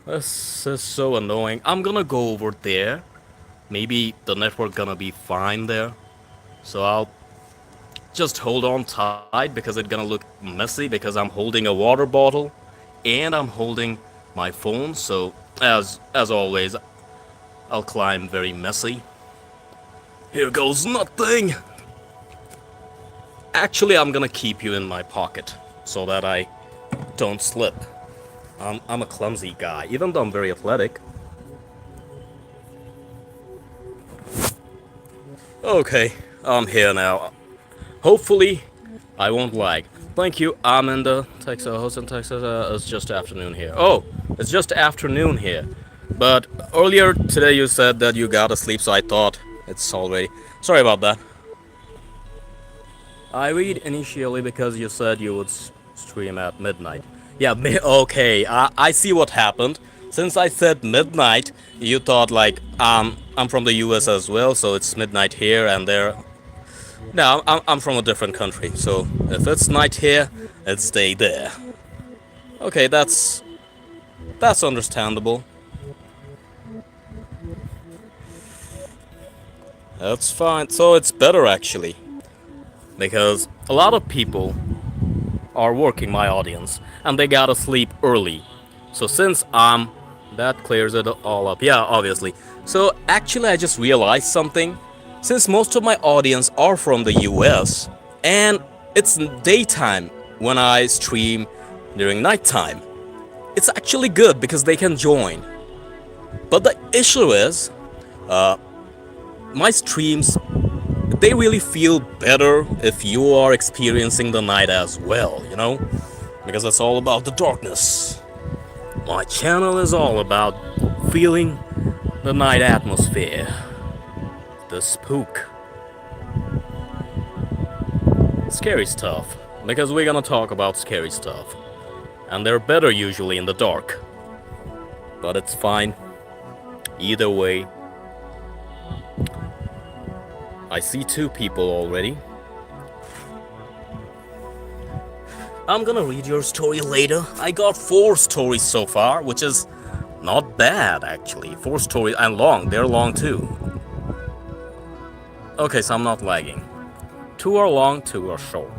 This is so annoying. I'm gonna go over there. Maybe the network gonna be fine there. So I'll just hold on tight because it's gonna look messy because I'm holding a water bottle and I'm holding my phone. So as always, I'll climb very messy. Here goes nothing. Actually, I'm gonna keep you in my pocket so that I don't slip. I'm a clumsy guy, even though I'm very athletic. Okay, I'm here now. Hopefully, I won't lag. Thank you. I'm in the Texas, host in Texas. It's just afternoon here. Oh, it's just afternoon here. But earlier today you said that you gotta sleep, so I thought it's already. Sorry about that. I read initially because you said you would stream at midnight. Yeah, okay, I see what happened. Since I said midnight, you thought like I'm from the US as well, so it's midnight here and there. No, I'm from a different country, so if it's night here, it's day there. Okay, that's understandable. That's fine. So it's better actually, because a lot of people are working, my audience, and they gotta sleep early. So since that clears it all up. Yeah, obviously. So actually, I just realized something. Since most of my audience are from the US, and it's daytime when I stream during nighttime, it's actually good because they can join. But the issue is, my streams, they really feel better if you are experiencing the night as well, you know? Because it's all about the darkness. My channel is all about feeling the night atmosphere, the spook, scary stuff. Because we're gonna talk about scary stuff. And they're better usually in the dark. But it's fine. Either way. I see two people already. I'm gonna read your story later. I got 4 stories so far, which is not bad actually. 4 stories and long. They're long too. Okay, so I'm not lagging. 2 are long, 2 are short.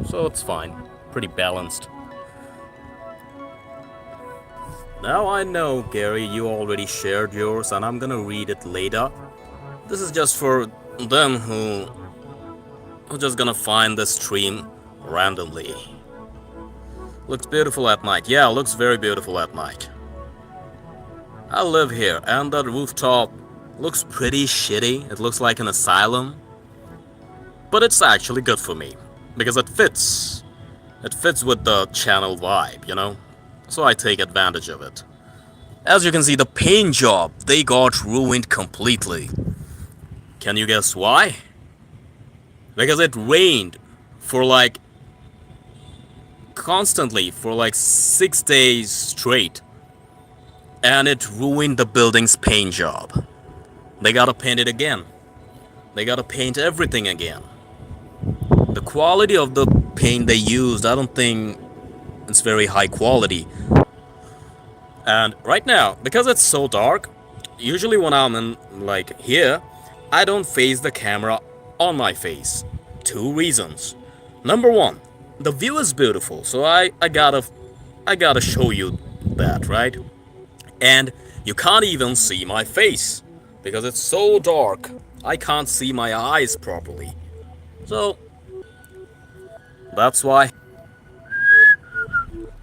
So it's fine. Pretty balanced. Now I know, Gary, you already shared yours and I'm gonna read it later. This is just for them who are just gonna find the stream randomly. Looks beautiful at night. Yeah, looks very beautiful at night. I live here and the rooftop looks pretty shitty. It looks like an asylum. But it's actually good for me because it fits. It fits with the channel vibe, you know? So I take advantage of it. As you can see, the paint job, they got ruined completely. Can you guess why? Because it rained for like constantly for like 6 days straight. And it ruined the building's paint job. They gotta paint it again. They gotta paint everything again. The quality of the paint they used, I don't think it's very high quality. And right now, because it's so dark, usually when I'm in like here, I don't face the camera on my face. 2 reasons. Number 1, the view is beautiful, so I gotta show you that, right? And you can't even see my face because it's so dark. I can't see my eyes properly. So that's why.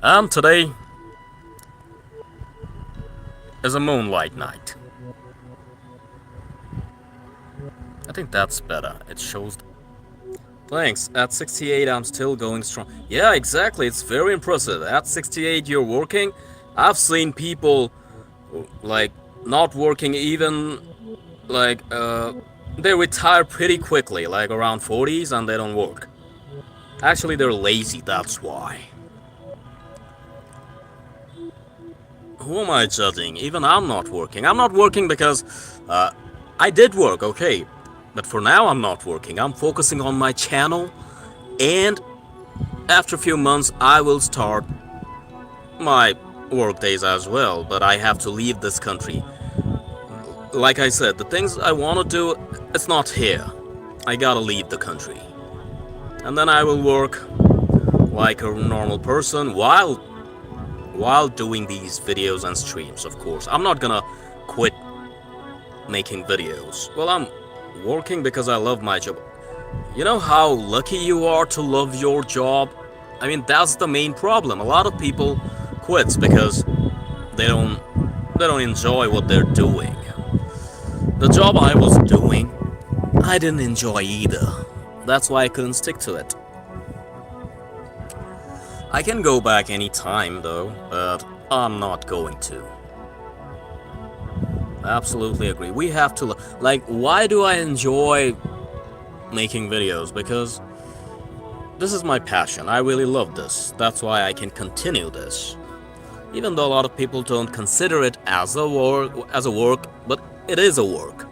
And today is a moonlight night. I think that's better. It shows. Thanks. At 68, I'm still going strong. Yeah, exactly. It's very impressive. At 68, you're working. I've seen people like not working even like they retire pretty quickly, like around 40s, and they don't work. Actually, they're lazy. That's why. Who am I judging? Even I'm not working. I'm not working because I did work, okay. But for now, I'm not working. I'm focusing on my channel. And after a few months, I will start my work days as well, but I have to leave this country. Like I said, the things I want to do, it's not here. I gotta leave the country. And then I will work like a normal person while doing these videos and streams, of course. I'm not gonna quit making videos. Well, I'm working because I love my job. You know how lucky you are to love your job? I mean, that's the main problem. A lot of people quits because they don't enjoy what they're doing. The job I was doing, I didn't enjoy either. That's why I couldn't stick to it. I can go back anytime though, but I'm not going to. Absolutely agree. We have to like, why do I enjoy making videos? Because this is my passion. I really love this. That's why I can continue this. Even though a lot of people don't consider it as a work, but it is a work.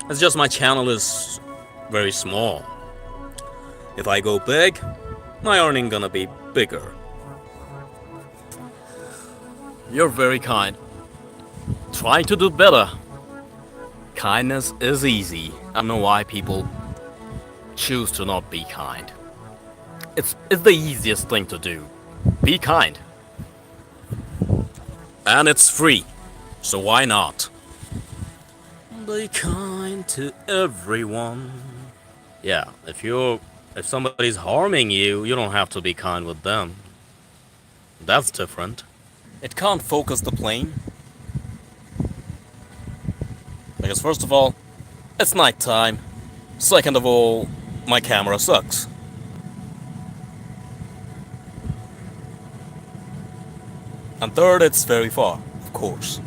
It's just my channel is very small. If I go big, my earning gonna be bigger. You're very kind. Try to do better. Kindness is easy. I don't know why people choose to not be kind. It's the easiest thing to do. Be kind. And it's free. So why not? Be kind to everyone. Yeah, if somebody's harming you, you don't have to be kind with them. That's different. It can't focus the plane. Because first of all, it's nighttime. Second of all, my camera sucks. And third, it's very far, of course.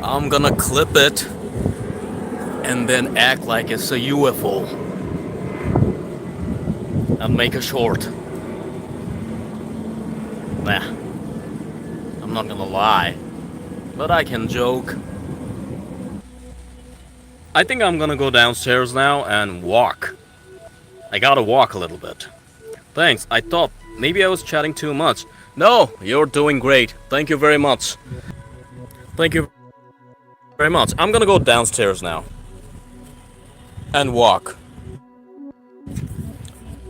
I'm gonna clip it and then act like it's a UFO and make a short. Nah, I'm not gonna lie, but I can joke. I think I'm gonna go downstairs now and walk. I gotta walk a little bit. Thanks, I thought maybe I was chatting too much. No, you're doing great. Thank you very much. Thank you very much. I'm gonna go downstairs now and walk.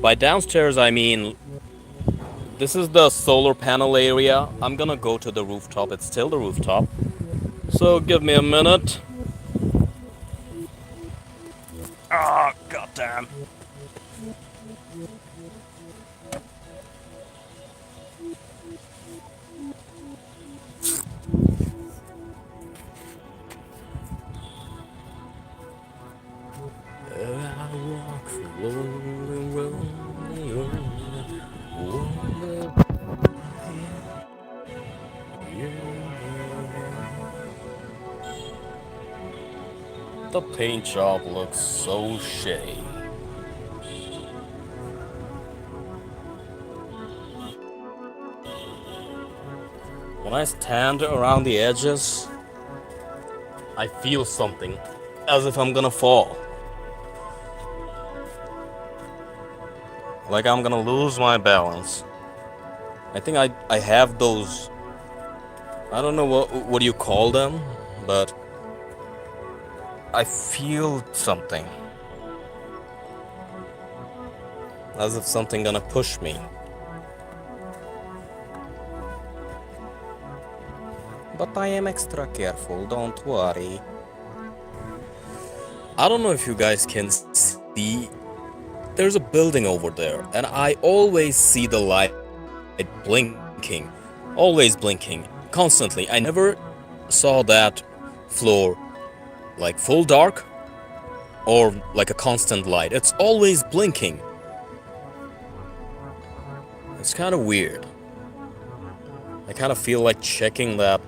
By downstairs, I mean this is the solar panel area. I'm gonna go to the rooftop. It's still the rooftop. So give me a minute. Ah, goddamn. The paint job looks so shitty. When I stand around the edges, I feel something, as if I'm gonna fall. Like I'm gonna lose my balance. I think I have those, I don't know what do you call them, but I feel something. As if something gonna push me. But I am extra careful, don't worry. I don't know if you guys can see. There's a building over there, and I always see the light blinking. Always blinking. Constantly. I never saw that floor like full dark or like a constant light. It's always blinking. It's kind of weird. I kind of feel like checking that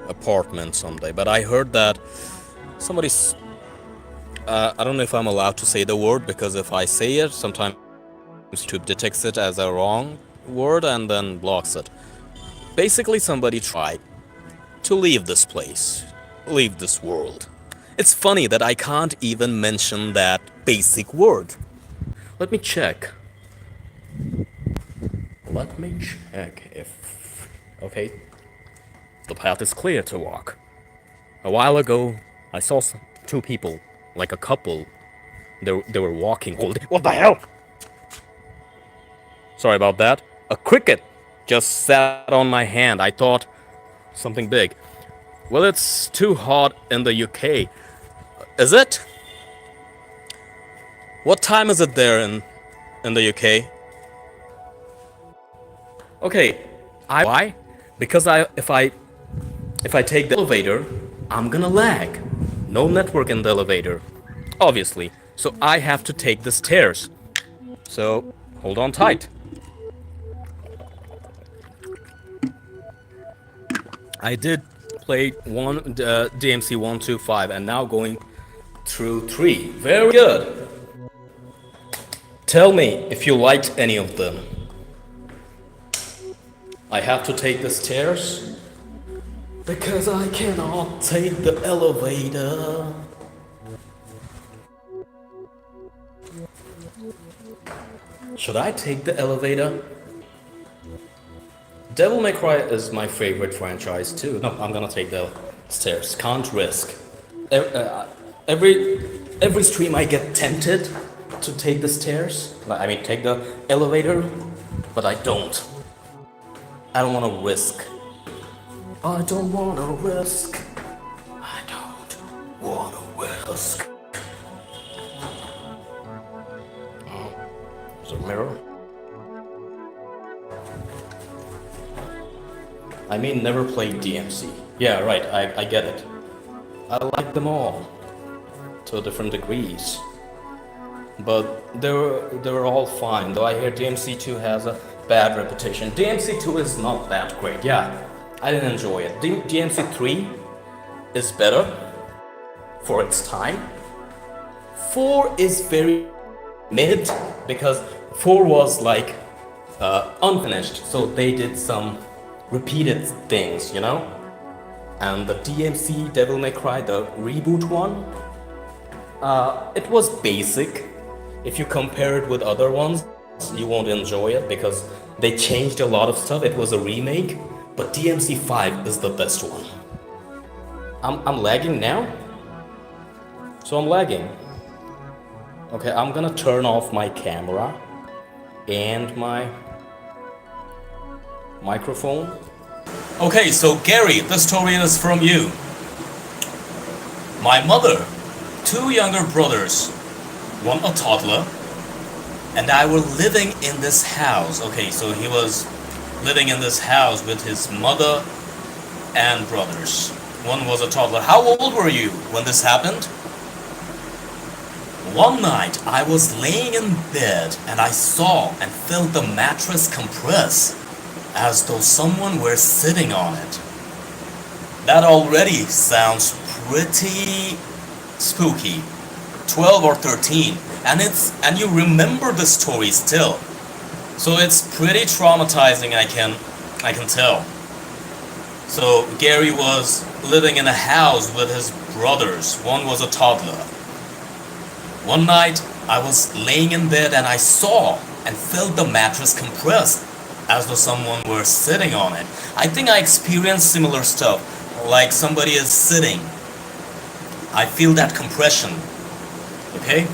apartment someday, but I heard that somebody's I don't know if I'm allowed to say the word, because if I say it, sometimes YouTube detects it as a wrong word and then blocks it. Basically, somebody tried to leave this place, leave this world. It's funny that I can't even mention that basic word. Let me check. Let me check if... Okay. The path is clear to walk. A while ago, I saw two people, like a couple. They were walking holding... What the hell? Sorry about that. A cricket just sat on my hand. I thought something big. Well, it's too hot in the UK. Is it? What time is it there in the UK? Okay. Why? Because if I take the elevator, I'm gonna lag. No network in the elevator, obviously. So I have to take the stairs. So hold on tight. I did play DMC 1, 2, 5, and now going through 3. Very good. Tell me if you liked any of them. I have to take the stairs because I cannot take the elevator. Should I take the elevator? Devil May Cry is my favorite franchise too. No, I'm gonna take the stairs. Can't risk. Every stream I get tempted to take the stairs. I mean, take the elevator, but I don't. I don't want to risk. I don't want to risk. I don't want to risk. Oh, there's a mirror. I mean, never played DMC. Yeah, right, I get it. I like them all, to different degrees. But they were all fine, though I hear DMC 2 has a bad reputation. DMC 2 is not that great, yeah. I didn't enjoy it. DMC 3 is better for its time. 4 is very mid, because 4 was like unfinished, so they did some repeated things, you know? And the DMC Devil May Cry, the reboot one, it was basic. If you compare it with other ones, you won't enjoy it because they changed a lot of stuff. It was a remake, but DMC 5 is the best one. I'm lagging now? So I'm lagging. Okay, I'm gonna turn off my camera and my microphone. Okay, so Gary, the story is from you. My mother, 2 younger brothers, one a toddler, and I were living in this house. Okay, so he was living in this house with his mother and brothers. One was a toddler. How old were you when this happened? One night, I was laying in bed and I saw and felt the mattress compress as though someone were sitting on it. That already sounds pretty spooky. 12 or 13, and you remember the story still. So it's pretty traumatizing, I can tell. So Gary was living in a house with his brothers. One was a toddler. One night, I was laying in bed and I saw and felt the mattress compressed as though someone were sitting on it. I think I experienced similar stuff, like somebody is sitting. I feel that compression. Okay?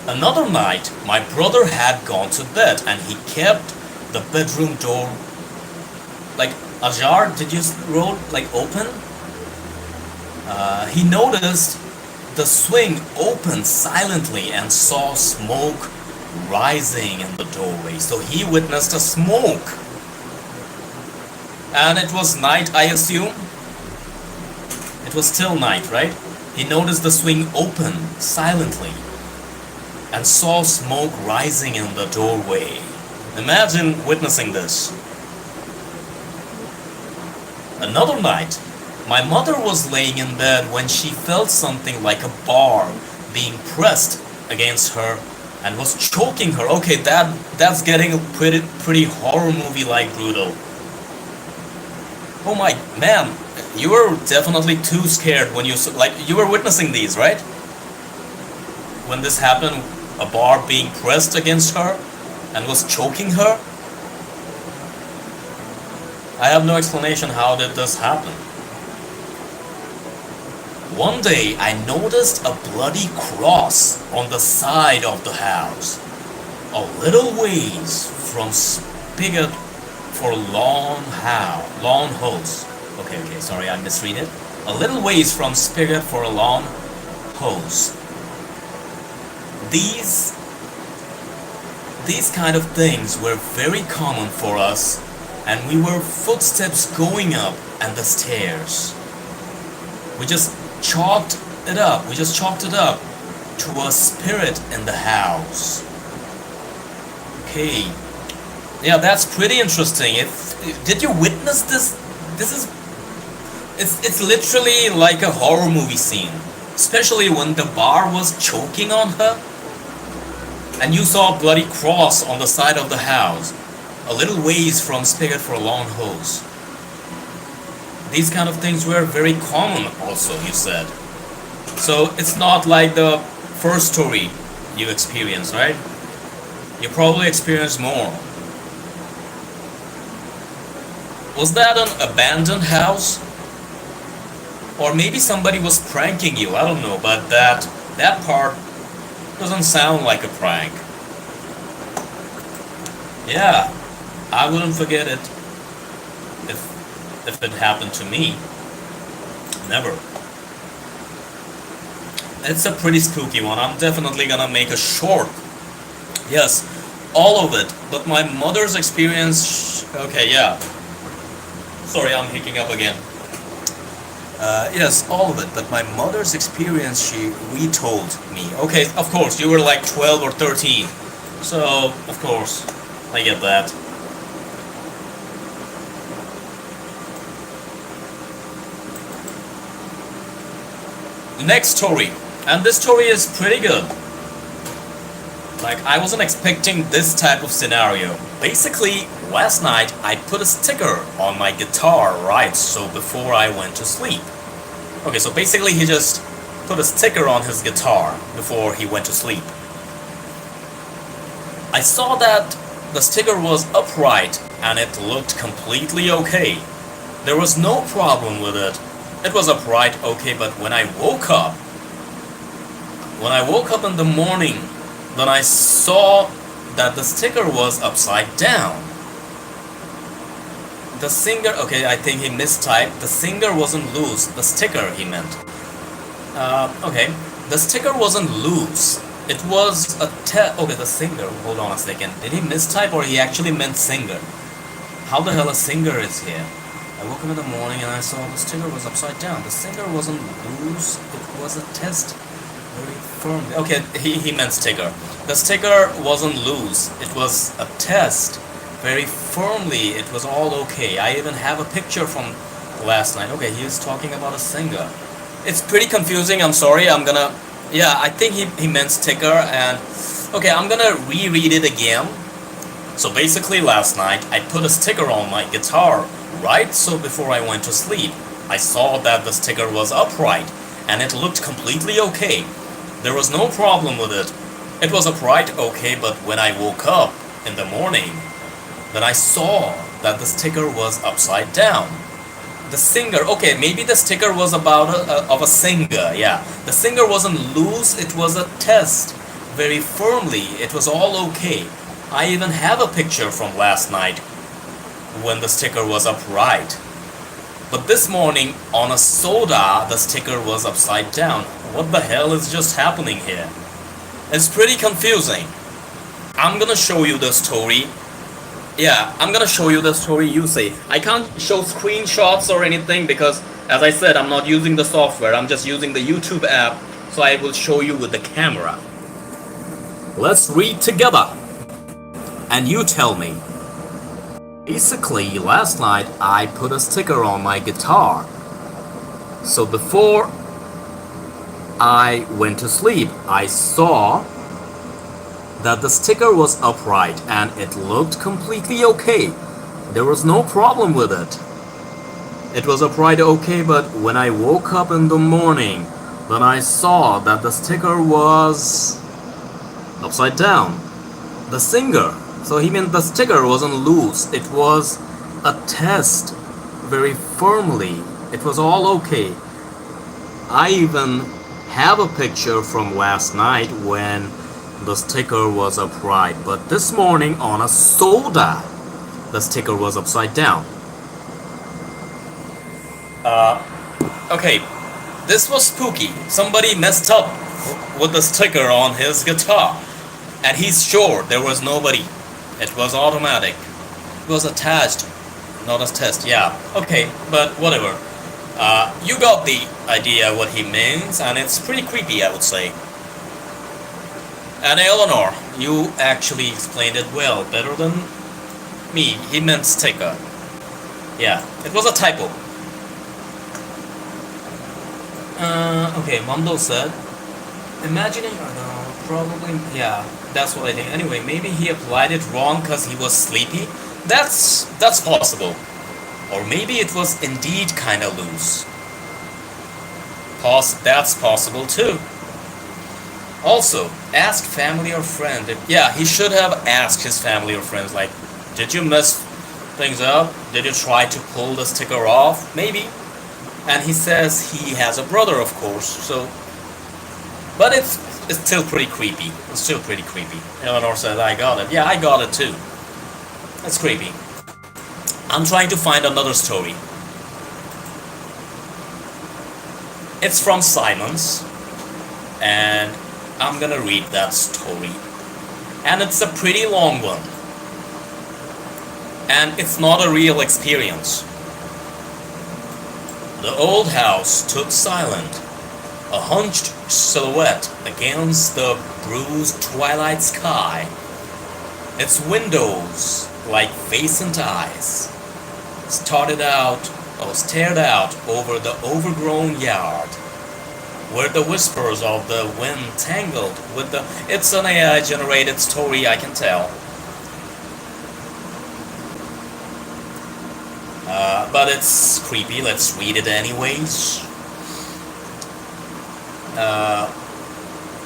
Another night, my brother had gone to bed and he kept the bedroom door like ajar. Did you roll like open? He noticed the swing opened silently and saw smoke rising in the doorway. So he witnessed a smoke. And it was night, I assume. It was still night, right? He noticed the swing open silently and saw smoke rising in the doorway. Imagine witnessing this. Another night, my mother was laying in bed when she felt something like a bar being pressed against her and was choking her. Okay, that's getting pretty horror movie-like brutal. Oh my man, you were definitely too scared when you were witnessing these, right? When this happened, a bar being pressed against her and was choking her. I have no explanation how did this happen. One day I noticed a bloody cross on the side of the house, a little ways from spigot for lawn hose. Okay, sorry, I misread it. A little ways from spigot for a lawn hose. These kind of things were very common for us, and we were footsteps going up and the stairs. We just chalked it up to a spirit in the house. Okay. Yeah, that's pretty interesting. Did you witness this? It's literally like a horror movie scene. Especially when the bar was choking on her. And you saw a bloody cross on the side of the house. A little ways from spigot for a long hose. These kind of things were very common also, you said. So it's not like the first story you experienced, right? You probably experienced more. Was that an abandoned house? Or maybe somebody was pranking you, I don't know, but that part doesn't sound like a prank. Yeah, I wouldn't forget it if it happened to me. Never. It's a pretty spooky one. I'm definitely gonna make a short. Yes, all of it. But my mother's experience... Okay, yeah. Sorry, I'm hicking up again. Yes, all of it. But my mother's experience, she retold me. Okay, of course, you were like 12 or 13. So, of course, I get that. Next story. And this story is pretty good. Like, I wasn't expecting this type of scenario. Basically, last night I put a sticker on my guitar, right, so before I went to sleep. Okay, so basically he just put a sticker on his guitar before he went to sleep. I saw that the sticker was upright and it looked completely okay. There was no problem with it. It was upright, okay, but when I woke up in the morning, then I saw that the sticker was upside down. The singer, okay, I think he mistyped. The singer wasn't loose. The sticker, he meant. Okay, the sticker wasn't loose. It was okay, the singer, hold on a second. Did he mistype or he actually meant singer? How the hell a singer is here? I woke up in the morning and I saw the sticker was upside down. The sticker wasn't loose. It was a test. Very firmly. Okay, he meant sticker. The sticker wasn't loose. It was a test. Very firmly. It was all okay. I even have a picture from last night. Okay, he was talking about a singer. It's pretty confusing. I'm sorry. Yeah, I think he meant sticker. And okay, I'm gonna reread it again. So basically last night I put a sticker on my guitar, right? So before I went to sleep, I saw that the sticker was upright and it looked completely okay. There was no problem with it. It was upright, okay, but when I woke up in the morning, then I saw that the sticker was upside down. The singer, okay, maybe the sticker was about of a singer, yeah. The singer wasn't loose, it was a test. Very firmly, it was all okay. I even have a picture from last night when the sticker was upright. But this morning, on a soda, the sticker was upside down. What the hell is just happening here? It's pretty confusing. I'm gonna show you the story. Yeah, I'm gonna show you the story you say. I can't show screenshots or anything because, as I said, I'm not using the software. I'm just using the YouTube app, so I will show you with the camera. Let's read together. And you tell me. Basically, last night I put a sticker on my guitar. So before I went to sleep, I saw that the sticker was upright and it looked completely okay. There was no problem with it. It was upright okay, but when I woke up in the morning, then I saw that the sticker was upside down. The singer. So he meant the sticker wasn't loose. It was attached very firmly. It was all okay. I even have a picture from last night when the sticker was upright. But this morning on a soda, the sticker was upside down. Okay, this was spooky. Somebody messed up with the sticker on his guitar. And he's sure there was nobody. It was automatic. It was attached, not a test. Yeah, okay, but whatever. You got the idea what he means, and it's pretty creepy, I would say. And Eleanor, you actually explained it well, better than me. He meant sticker. Yeah, it was a typo. Okay, Mondo said, imagining, probably, yeah, that's what I think. Anyway, maybe he applied it wrong because he was sleepy. That's possible. Or maybe it was indeed kinda loose. That's possible too. Also, ask family or friend. Yeah, he should have asked his family or friends, like, did you mess things up? Did you try to pull the sticker off? Maybe. And he says he has a brother, of course, so... But it's still pretty creepy. It's still pretty creepy. Eleanor said, I got it. Yeah, I got it too. It's creepy. I'm trying to find another story. It's from Simon's, and I'm gonna read that story. And it's a pretty long one. And it's not a real experience. The old house stood silent, a hunched silhouette against the bruised twilight sky. Its windows, like vacant eyes, stared out over the overgrown yard, where the whispers of the wind tangled with the... It's an AI-generated story, I can tell. But it's creepy, let's read it anyways.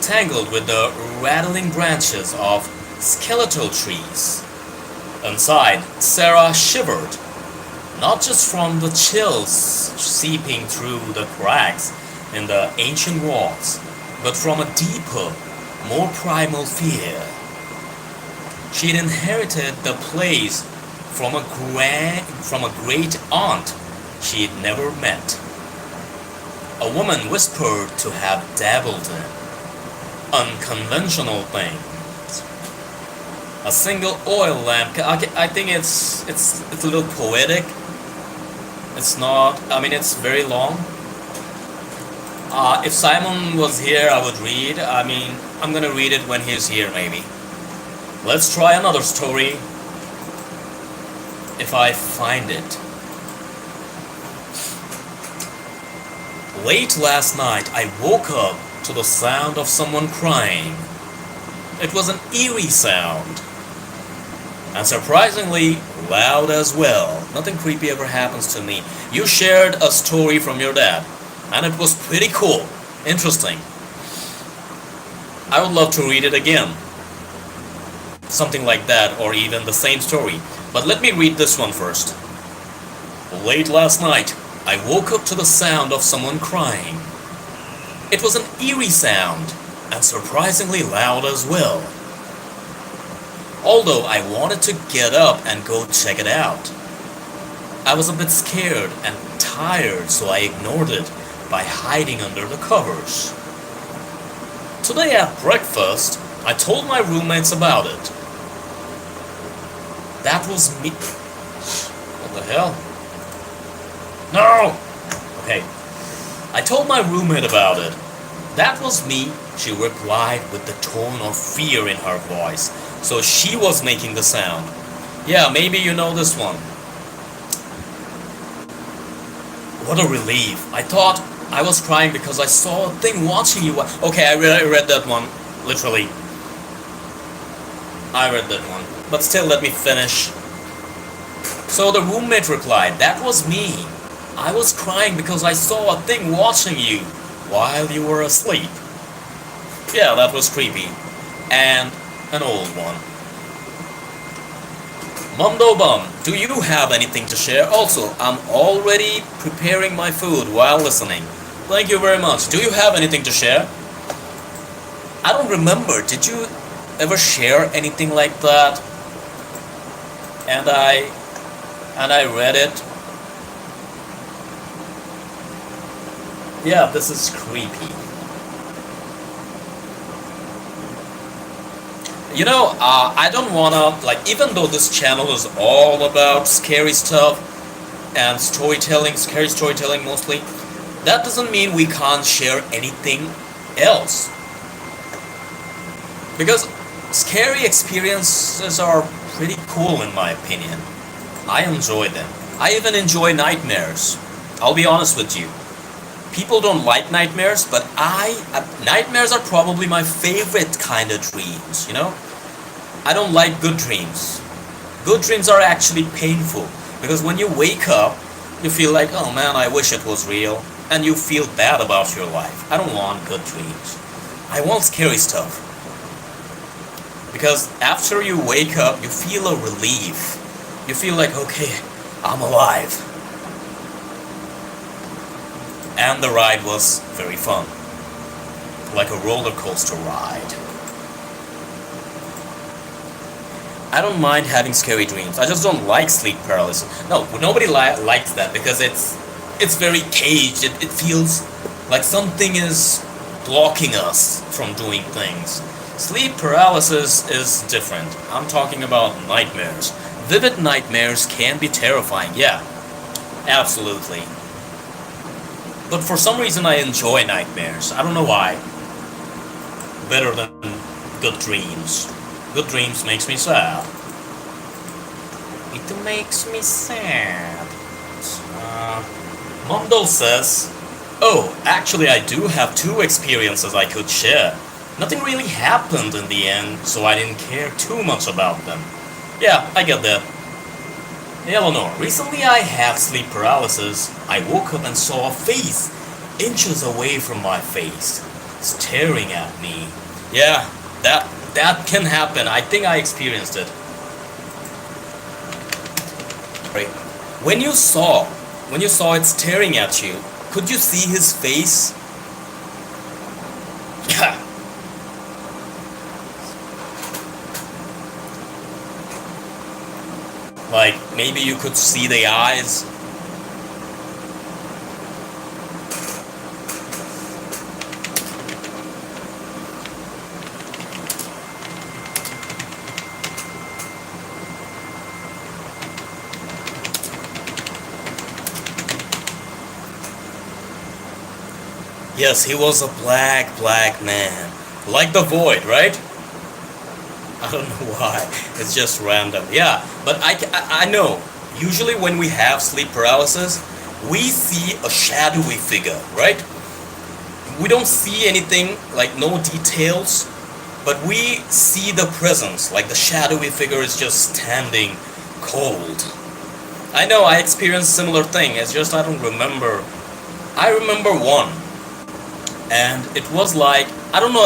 Tangled with the rattling branches of skeletal trees. Inside, Sarah shivered, not just from the chills seeping through the cracks in the ancient walls, but from a deeper, more primal fear. She'd inherited the place from a great aunt she'd never met. A woman whispered to have dabbled in unconventional things. A single oil lamp. I think it's a little poetic. It's not. I mean, it's very long. If Simon was here, I would read. I mean, I'm gonna read it when he's here, maybe. Let's try another story. If I find it. Late last night, I woke up to the sound of someone crying. It was an eerie sound. And surprisingly loud as well. Nothing creepy ever happens to me. You shared a story from your dad, and it was pretty cool. Interesting. I would love to read it again. Something like that, or even the same story. But let me read this one first. Late last night, I woke up to the sound of someone crying. It was an eerie sound, and surprisingly loud as well. Although I wanted to get up and go check it out. I was a bit scared and tired, so I ignored it by hiding under the covers. Today at breakfast, I told my roommates about it. That was me. What the hell? No! Okay. I told my roommate about it. That was me, she replied with the tone of fear in her voice. So she was making the sound. Yeah, maybe you know this one. What a relief. I thought I was crying because I saw a thing watching you. Okay, I read that one. Literally. I read that one. But still, let me finish. So the roommate replied, that was me. I was crying because I saw a thing watching you while you were asleep. Yeah, that was creepy. And an old one. Mondo Bum, do you have anything to share? Also, I'm already preparing my food while listening. Thank you very much. Do you have anything to share? I don't remember. Did you ever share anything like that? And I read it. Yeah, this is creepy. You know, I don't wanna, like, even though this channel is all about scary stuff and storytelling, scary storytelling mostly, that doesn't mean we can't share anything else. Because scary experiences are pretty cool in my opinion. I enjoy them. I even enjoy nightmares. I'll be honest with you. People don't like nightmares, but nightmares are probably my favorite kind of dreams, you know? I don't like good dreams. Good dreams are actually painful, because when you wake up, you feel like, oh man, I wish it was real, and you feel bad about your life. I don't want good dreams. I want scary stuff. Because after you wake up, you feel a relief. You feel like, okay, I'm alive. And the ride was very fun. Like a roller coaster ride. I don't mind having scary dreams. I just don't like sleep paralysis. No, nobody likes that because it's very caged. It feels like something is blocking us from doing things. Sleep paralysis is different. I'm talking about nightmares. Vivid nightmares can be terrifying, yeah. Absolutely. But for some reason I enjoy nightmares. I don't know why. Better than good dreams. Good dreams makes me sad. It makes me sad. Mondo says, oh, actually I do have 2 experiences I could share. Nothing really happened in the end, so I didn't care too much about them. Yeah, I get that. Eleanor, recently I had sleep paralysis. I woke up and saw a face inches away from my face, staring at me. Yeah, that can happen. I think I experienced it. Right. When you saw it staring at you, could you see his face? Yeah. Like, maybe you could see the eyes. Yes, he was a black man. Like the Void, right? I don't know why. It's just random. Yeah, but I know. Usually when we have sleep paralysis, we see a shadowy figure, right? We don't see anything, like no details, but we see the presence, like the shadowy figure is just standing cold. I know, I experienced similar thing, it's just I don't remember. I remember one, and it was like, I don't know,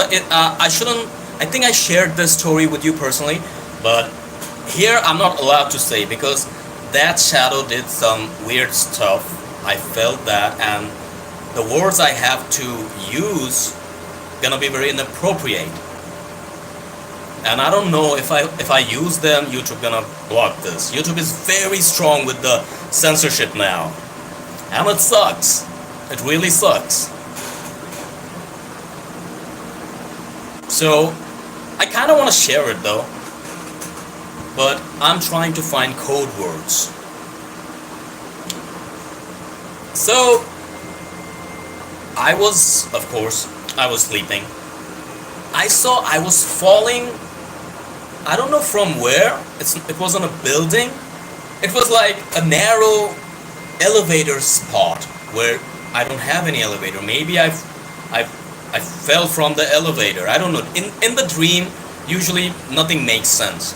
I think I shared this story with you personally, but here I'm not allowed to say because that shadow did some weird stuff. I felt that, and the words I have to use gonna be very inappropriate. And I don't know if I use them, YouTube gonna block this. YouTube is very strong with the censorship now, and it sucks. It really sucks. So I kind of want to share it though, but I'm trying to find code words. So I was, of course, I was sleeping. I saw I was falling. I don't know from where. It wasn't a building. It was like a narrow elevator spot where I don't have any elevator. Maybe I fell from the elevator. I don't know. In the dream, usually nothing makes sense.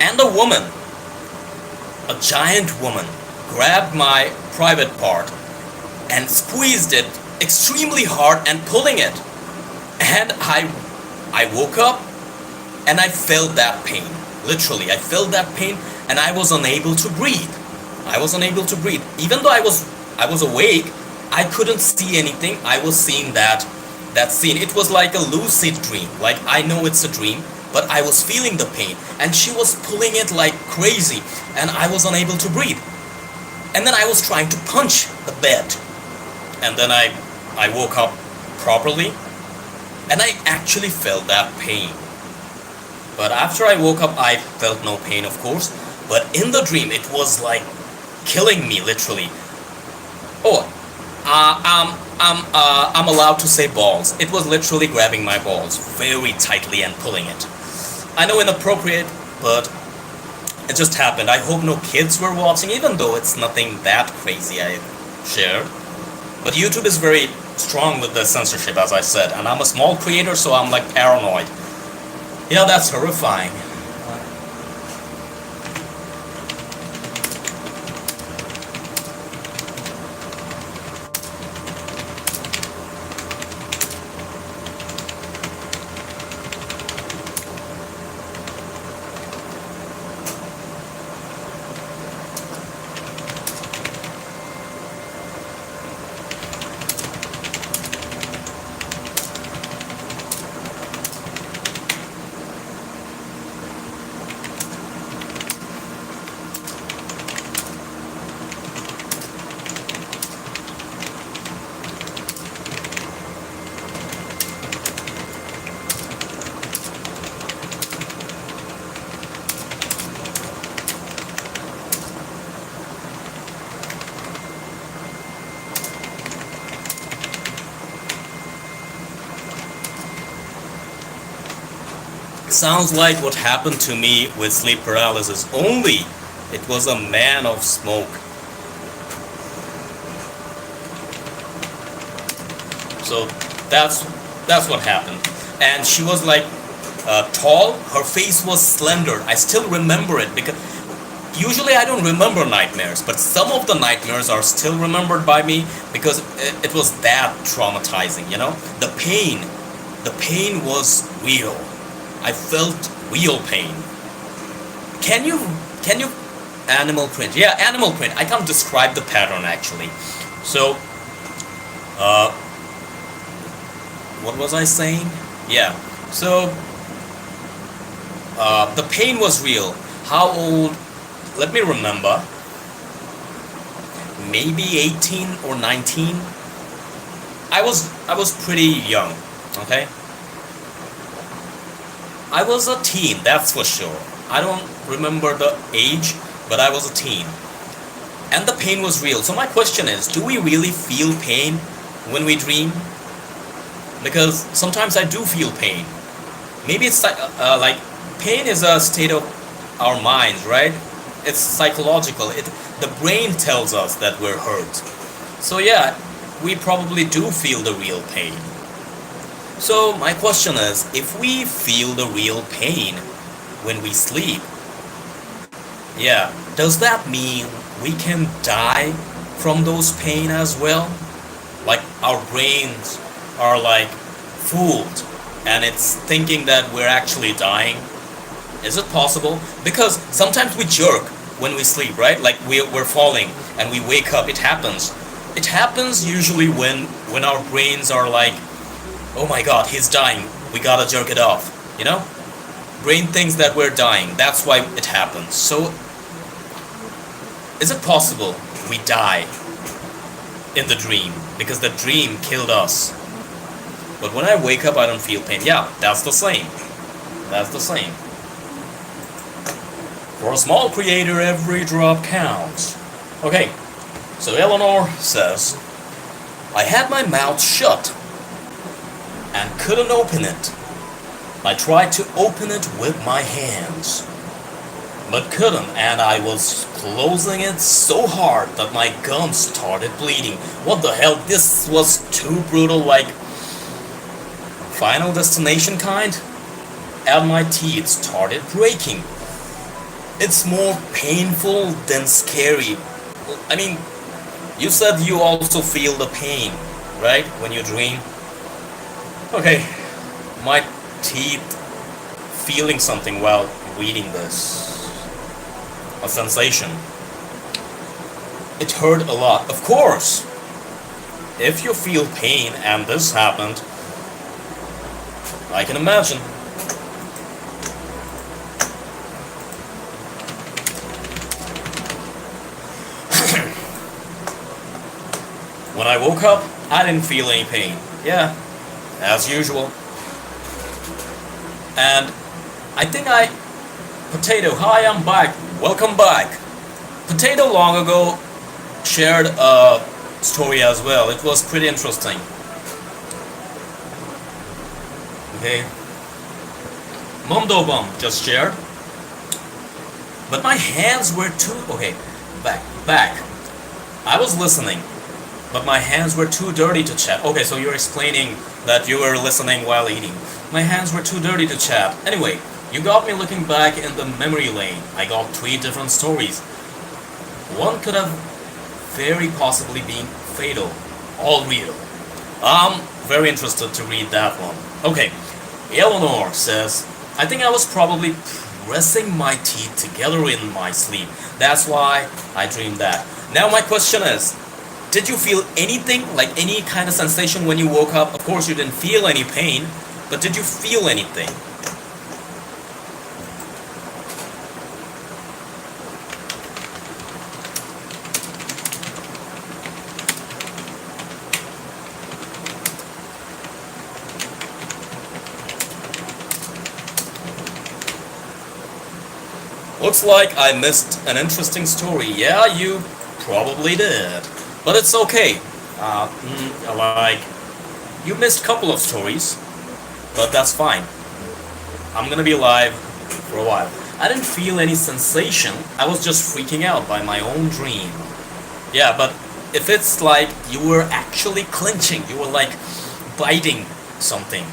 And a woman, a giant woman, grabbed my private part and squeezed it extremely hard and pulling it. And I woke up and I felt that pain. Literally, I felt that pain and I was unable to breathe. I was unable to breathe. Even though I was awake, I couldn't see anything. I was seeing that scene. It was like a lucid dream. Like, I know it's a dream, but I was feeling the pain and she was pulling it like crazy and I was unable to breathe. And then I was trying to punch the bed. And then I woke up properly and I actually felt that pain. But after I woke up, I felt no pain, of course. But in the dream, it was like killing me, literally. Oh, I'm allowed to say balls. It was literally grabbing my balls very tightly and pulling it. I know, inappropriate, but it just happened. I hope no kids were watching, even though it's nothing that crazy I share. But YouTube is very strong with the censorship, as I said, and I'm a small creator, so I'm like paranoid. Yeah, that's horrifying. Sounds like what happened to me with sleep paralysis, only it was a man of smoke. So that's what happened. And she was like tall, her face was slender. I still remember it because usually I don't remember nightmares, but some of the nightmares are still remembered by me because it was that traumatizing, you know? The pain was real. I felt real pain. Can you animal print? Yeah, animal print. I can't describe the pattern actually. So what was I saying? Yeah. So the pain was real. How old? Let me remember. Maybe 18 or 19. I was pretty young, okay? I was a teen, that's for sure. I don't remember the age, but I was a teen. And the pain was real. So my question is, do we really feel pain when we dream? Because sometimes I do feel pain. Maybe it's like pain is a state of our minds, right? It's psychological. The brain tells us that we're hurt. So yeah, we probably do feel the real pain. So my question is, if we feel the real pain when we sleep, yeah, does that mean we can die from those pain as well? Like our brains are like fooled and it's thinking that we're actually dying? Is it possible? Because sometimes we jerk when we sleep, right? Like we're falling and we wake up. It happens. It happens usually when our brains are like, oh my god, he's dying, we gotta jerk it off, you know? Brain thinks that we're dying, that's why it happens. So, is it possible we die in the dream because the dream killed us? But when I wake up, I don't feel pain. Yeah, that's the same. That's the same. For a small creator, every drop counts. Okay, so Eleanor says, I had my mouth shut and couldn't open it. I tried to open it with my hands, but couldn't, and I was closing it so hard that my gums started bleeding. What the hell? This was too brutal, like Final Destination kind? And my teeth started breaking. It's more painful than scary. I mean, you said you also feel the pain, right? When you dream. Okay, my teeth feeling something while reading this. A sensation. It hurt a lot. Of course, if you feel pain and this happened, I can imagine. When I woke up, I didn't feel any pain. Yeah, as usual. And I think Potato, hi, I'm back. Welcome back. Potato long ago shared a story as well. It was pretty interesting. Okay. Mumdo just shared. But my hands were too... Okay, back. I was listening, but my hands were too dirty to chat. Okay, so you're explaining that you were listening while eating. My hands were too dirty to chat. Anyway, you got me looking back in the memory lane. I got 3 different stories. One could have very possibly been fatal. All real. I'm very interested to read that one. Okay, Eleanor says, I think I was probably pressing my teeth together in my sleep. That's why I dreamed that. Now my question is, did you feel anything, like any kind of sensation when you woke up? Of course you didn't feel any pain, but did you feel anything? Looks like I missed an interesting story. Yeah, you probably did. But it's okay. Like, you missed a couple of stories, but that's fine. I'm gonna be alive for a while. I didn't feel any sensation. I was just freaking out by my own dream. Yeah, but if it's like you were actually clenching, you were like biting something,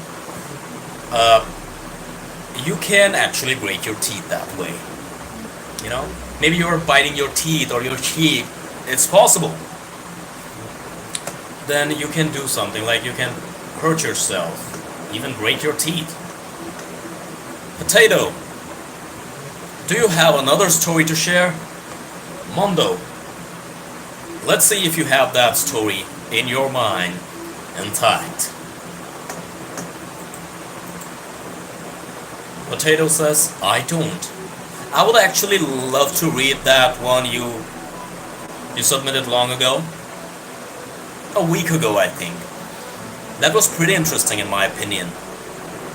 you can actually break your teeth that way. You know? Maybe you're biting your teeth or your cheek. It's possible. Then you can do something, like you can hurt yourself, even break your teeth. Potato, do you have another story to share? Mondo, let's see if you have that story in your mind intact. Potato says, I don't. I would actually love to read that one you submitted long ago. A week ago, I think. That was pretty interesting in my opinion.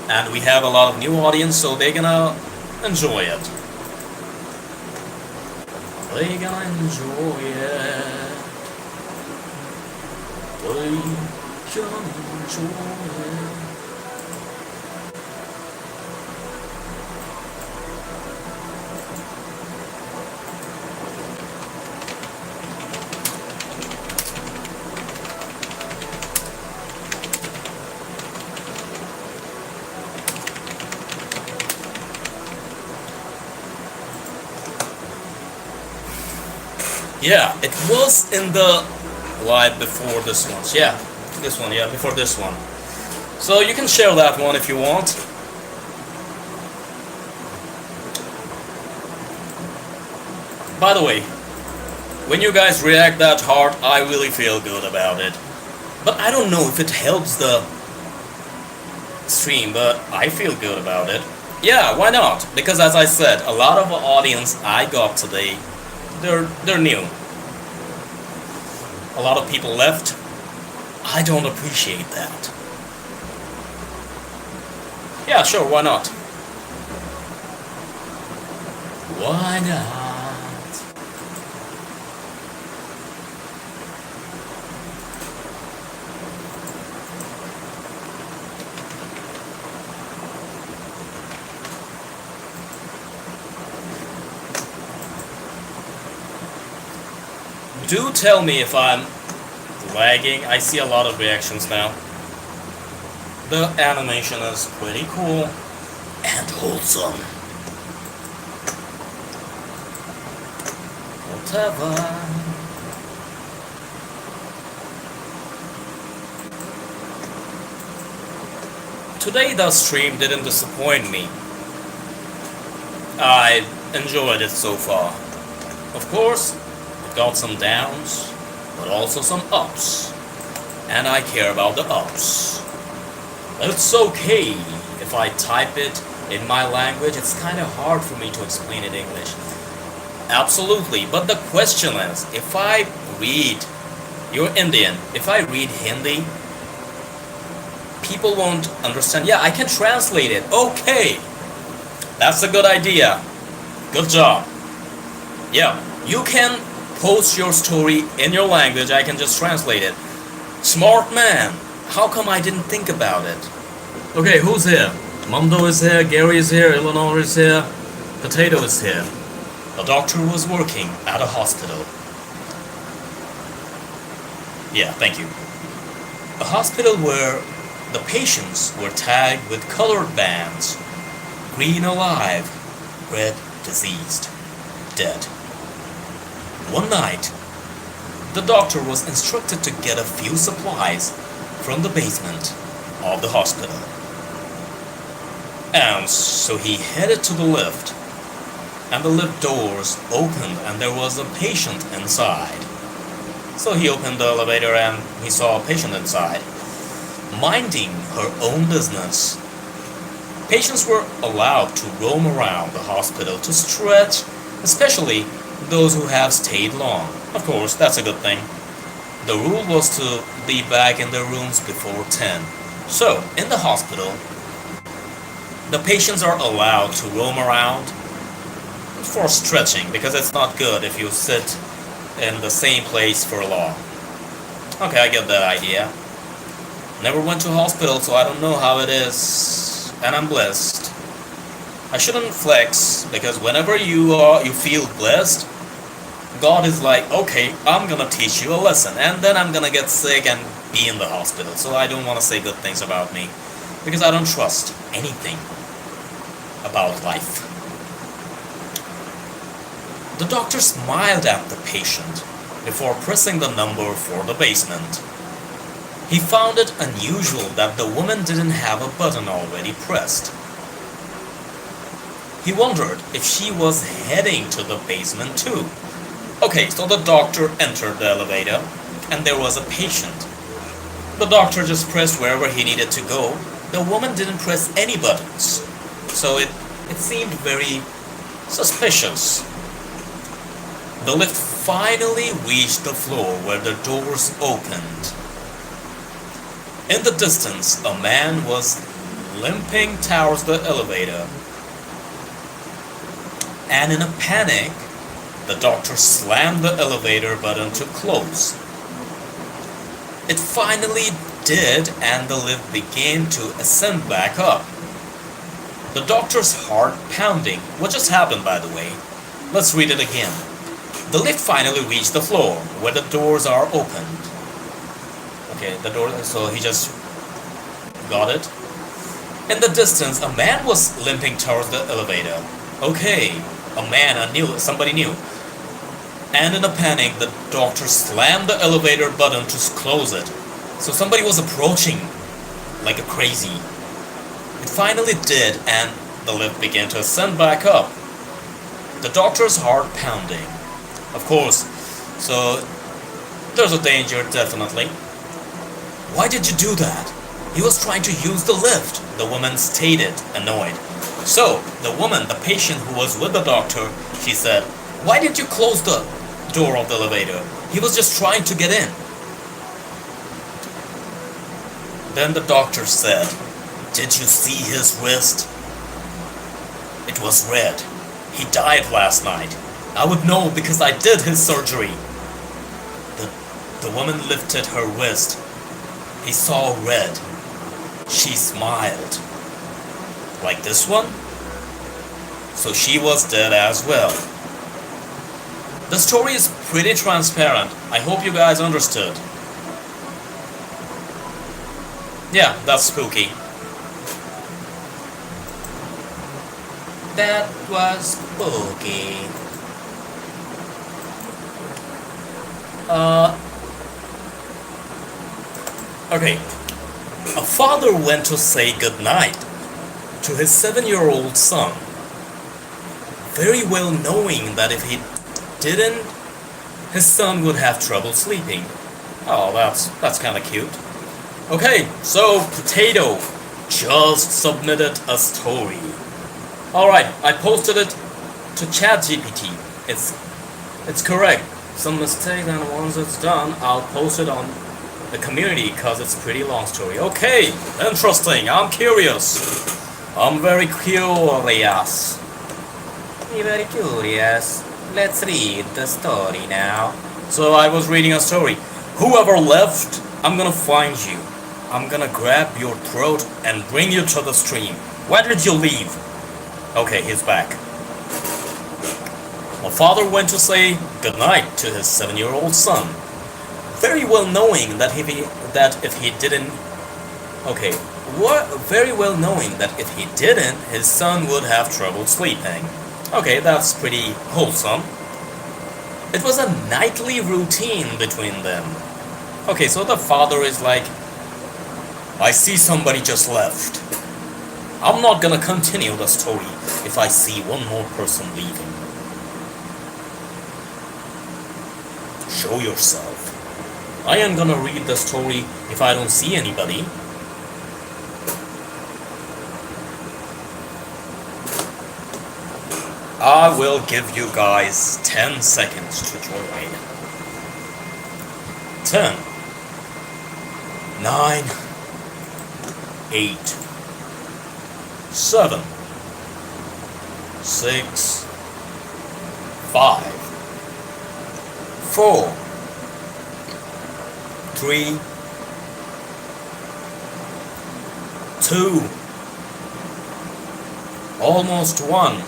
And we have a lot of new audience, so they're gonna enjoy it. They're gonna enjoy it. They're gonna enjoy it. Yeah, it was in the live before this one. Yeah, this one, yeah, before this one. So you can share that one if you want. By the way, when you guys react that hard, I really feel good about it. But I don't know if it helps the stream, but I feel good about it. Yeah, why not? Because as I said, a lot of the audience I got today, they're new. A lot of people left. I don't appreciate that. Yeah, sure, why not? Why not? Do tell me if I'm lagging. I see a lot of reactions now. The animation is pretty cool and wholesome. Whatever. today the stream didn't disappoint me. I enjoyed it so far. Of course, it got some downs, but also some ups. And I care about the ups. It's okay if I type it in my language. It's kind of hard for me to explain it in English. Absolutely, but the question is, if I read, you're Indian, if I read Hindi, people won't understand. Yeah, I can translate it. Okay, that's a good idea. Good job. Yeah, you can post your story in your language. I can just translate it. Smart man. How come I didn't think about it? Okay, who's here? Mundo is here, Gary is here, Eleanor is here, Potato is here. The doctor was working at a hospital. Yeah, thank you. A hospital where the patients were tagged with colored bands. Green alive, red diseased, dead. One night, the doctor was instructed to get a few supplies from the basement of the hospital. And so he headed to the lift, and the lift doors opened and there was a patient inside. So he opened the elevator and he saw a patient inside, minding her own business. Patients were allowed to roam around the hospital to stretch, especially those who have stayed long. Of course, that's a good thing. The rule was to be back in their rooms before 10. So, in the hospital, the patients are allowed to roam around for stretching, because it's not good if you sit in the same place for long. Okay, I get that idea. Never went to hospital, so I don't know how it is, and I'm blessed. I shouldn't flex, because whenever you feel blessed, God is like, okay, I'm gonna teach you a lesson, and then I'm gonna get sick and be in the hospital. So I don't want to say good things about me, because I don't trust anything about life. The doctor smiled at the patient before pressing the number for the basement. He found it unusual that the woman didn't have a button already pressed. He wondered if she was heading to the basement too. Okay, so the doctor entered the elevator, and there was a patient. The doctor just pressed wherever he needed to go. The woman didn't press any buttons, so it seemed very suspicious. The lift finally reached the floor where the doors opened. In the distance, a man was limping towards the elevator. And in a panic, the doctor slammed the elevator button to close. It finally did, and the lift began to ascend back up. The doctor's heart pounding. What just happened, by the way? Let's read it again. The lift finally reached the floor, where the doors are opened. Okay, the door, so he just got it. In the distance, a man was limping towards the elevator. Okay, a man, somebody new. And in a panic, the doctor slammed the elevator button to close it. So somebody was approaching like a crazy. It finally did, and the lift began to ascend back up. The doctor's heart pounding. Of course, so there's a danger, definitely. Why did you do that? He was trying to use the lift, the woman stated, annoyed. So, the woman, the patient who was with the doctor, she said, why didn't you close the door of the elevator? He was just trying to get in. Then the doctor said, did you see his wrist? It was red. He died last night. I would know because I did his surgery. The woman lifted her wrist. He saw red. She smiled. Like this one? So she was dead as well. The story is pretty transparent. I hope you guys understood. Yeah, that's spooky. That was spooky. Okay. A father went to say goodnight to his 7-year-old son, very well knowing that if he didn't, his son would have trouble sleeping. Oh, that's kinda cute. Okay, so Potato just submitted a story. Alright, I posted it to ChatGPT. It's correct. Some mistake, and once it's done, I'll post it on the community because it's a pretty long story. Okay, interesting. I'm curious. I'm very curious. Very curious. Let's read the story now. So I was reading a story. Whoever left, I'm gonna find you. I'm gonna grab your throat and bring you to the stream. Why did you leave? Okay, he's back. My father went to say goodnight to his 7-year-old son, very well knowing that if he didn't, very well knowing that if he didn't, his son would have trouble sleeping. Okay, that's pretty wholesome. It was a nightly routine between them. Okay, so the father is like, I see somebody just left. I'm not gonna continue the story if I see one more person leaving. Show yourself. I am gonna read the story if I don't see anybody. I will give you guys 10 seconds to join me. 10, 9, 8, 7, 6, 5, 4, 3, 2, almost 1,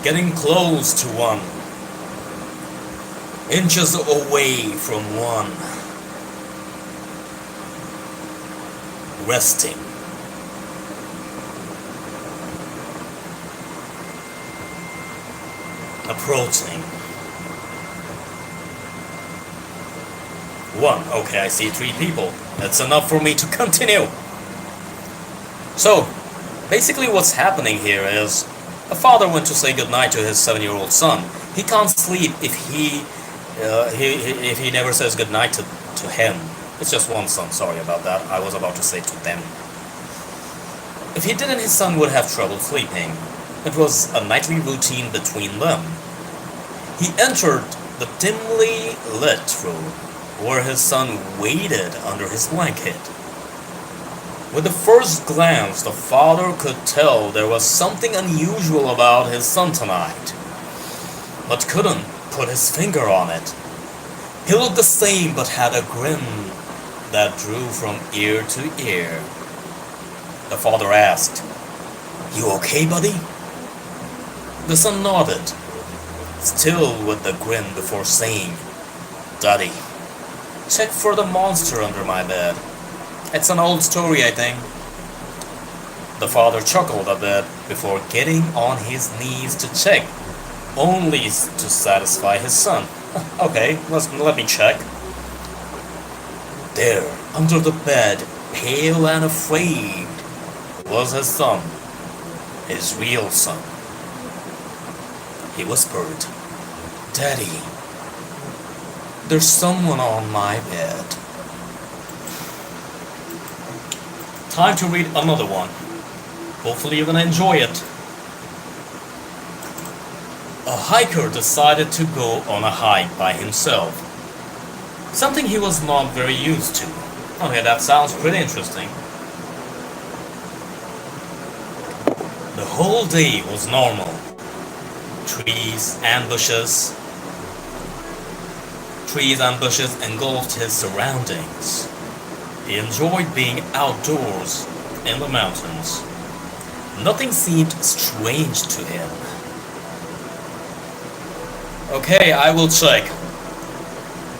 getting close to 1, inches away from 1, resting. Approaching. 1. Okay, I see 3 people. That's enough for me to continue. So, basically what's happening here is a father went to say goodnight to his 7-year-old son. He can't sleep if he never says goodnight to him. It's just one son, sorry about that. I was about to say to them. If he didn't, his son would have trouble sleeping. It was a nightly routine between them. He entered the dimly lit room where his son waited under his blanket. With the first glance, the father could tell there was something unusual about his son tonight, but couldn't put his finger on it. He looked the same but had a grin that drew from ear to ear. The father asked, "You okay, buddy?" The son nodded, still with the grin, before saying, "Daddy, check for the monster under my bed. It's an old story, I think." The father chuckled a bit before getting on his knees to check, only to satisfy his son. Okay, let me check. There, under the bed, pale and afraid, was his son, his real son. He whispered, "Daddy, there's someone on my bed." Time to read another one. Hopefully you're gonna enjoy it. A hiker decided to go on a hike by himself. Something he was not very used to. Okay, that sounds pretty interesting. The whole day was normal. Trees and bushes engulfed his surroundings. He enjoyed being outdoors in the mountains. Nothing seemed strange to him. Okay, I will check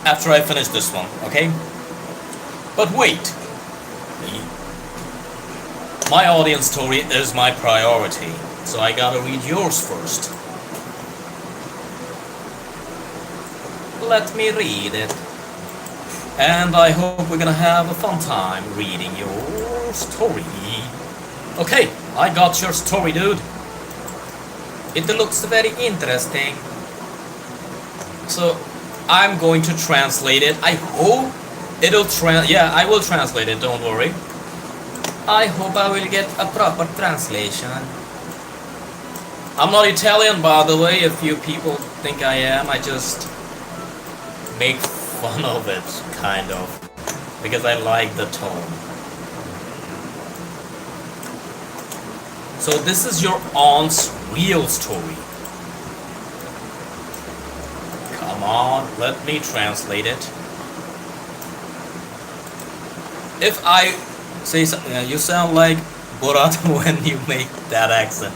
after I finish this one, okay? But wait. My audience story is my priority, so I gotta read yours first. Let me read it. and I hope we're gonna have a fun time reading your story. Okay, I got your story, dude. It looks very interesting. So, I'm going to translate it. I hope it'll yeah, I will translate it, don't worry. I hope I will get a proper translation. I'm not Italian, by the way, if you people think I am. I just make fun of it, kind of, because I like the tone. So this is your aunt's real story. Come on, let me translate it. If I say something, you sound like Borat when you make that accent.